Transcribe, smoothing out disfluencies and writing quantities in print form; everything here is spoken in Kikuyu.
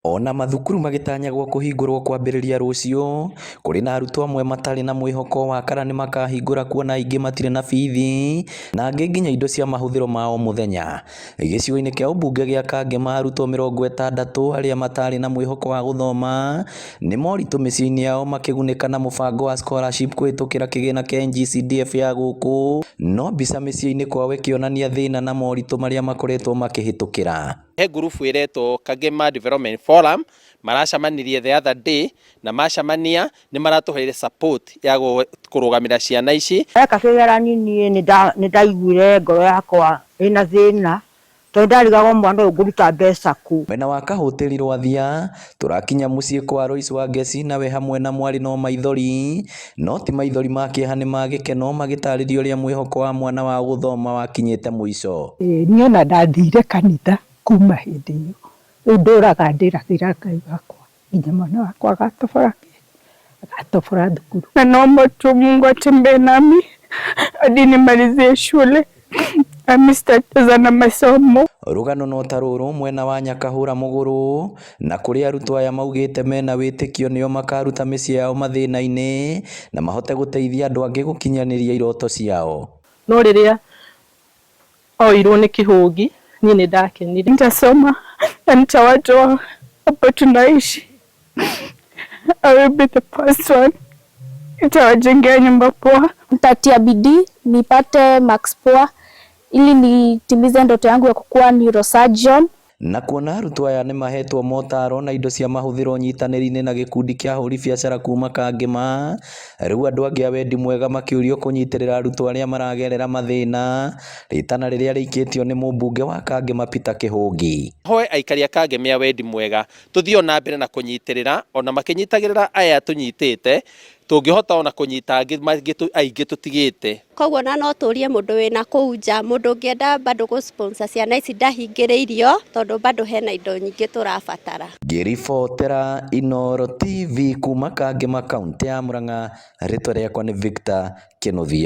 Ona mathukuru magitanyagwo kuhingurwo kwambĩrĩria rũciũ, kũrĩ na arutwo amwe matarĩ na mwĩhoko wa kana nĩ makahingũra kuona aingĩ matirĩ na bithi na angĩ nginya indo cia mahũthĩro ma o mũthenya. Gĩcigo-inĩ kĩa ũmbunge gĩa Kangema arutwo 60 arĩa matarĩ na mwĩhoko wa gũthoma nĩ moritũ mĩciĩ-inĩ yao makĩgunĩka na mũbango wa scholarship kũhĩtũkĩra kĩgĩna kĩa NG-CDF ya gũkũ, no mbica mĩciĩ-inĩ kwao ĩkĩonania thĩna na moritũ marĩa makoretwo makĩhĩtũkĩra. He ngurubu iretwo Kangema Development Forum maracamanirie the other day na macamania nĩ maratuheire support ya kũrũgamĩra ciana ici. Kĩgeranio niĩ nĩ ndaiguire ngoro yakwa ĩna thĩna tondũ ndarigagwo mwana ũyũ ngũruta mbeca kũ. Mwena wa Kahũtĩri Rwathia tũrakinya mũciĩ kwa Royce Wangeci nawe hamwe na mwarĩ no maithori, no ti maithori ma kĩeha nĩ ma gĩkeno magĩtarĩria ũrĩa mwĩhoko wa mwana wa gũthoma wakinyĩte mũico. Niĩ ona ndathire kanitha kuma hĩndĩ ĩyo, rĩu ndũraga ndĩragĩra Ngai wakwa nginya mwana wakwa agatobora thukuru. Na naomba tu Mungu atembee nami hadi nimalizie shule nami sitacheza na masomo. Rũgano no ta rũrũ mwena wa Nyakahũra Mũgũrũ na kũrĩ arutwo aya maugĩte mena wĩtĩkio nĩo makaruta mĩciĩ yao mathĩna-inĩ na mahote gũteithia andũ angĩ gũkinyanĩria iroto ciao. No rĩrĩa oirwo nĩ kĩhũgi niĩ nĩ ndakenire. Nitasoma na nitawatoa hapo tunaishi. I will be the first one. Nitawajengea nyumba poa. Nitatia bidii nipate marks poa ili nitimize ndoto yangu ya kukuwa neurosurgeon. Na kuona arutwo aya nĩ mahetwo motaro na indo cia mahũthĩro nyitanĩri-inĩ na gĩkundi kĩa ahũri biacara kuma Kangema, rĩu andũ angĩ a wendi mwega makĩũrio kũnyitĩrĩra arutwo arĩa maragerera mathĩna, rĩtana rĩrĩa rĩikĩtio nĩ mũmbunge wa Kangema Peter Kĩhũngi. Hoye aikari a Kangema a wendi mwega tũthiĩ na mbere na kũnyitĩrĩra ona makĩnyitagĩrĩra aya tũnyitĩte tũngĩhota ona kũnyita aingĩ tũtigĩte. Koguo na no tũrie mũndũ wĩna kũu nja, mũndũ ũngĩenda bado gũ sponsor ciana ici ndahingĩrĩirio tondũ bado hena indo nyingĩ tũrabatara. Ngĩribotera Inooro TV kuma Kangema kaunti ya Murang'a, rĩtwa rĩakwa nĩ Victor Kĩnuthia.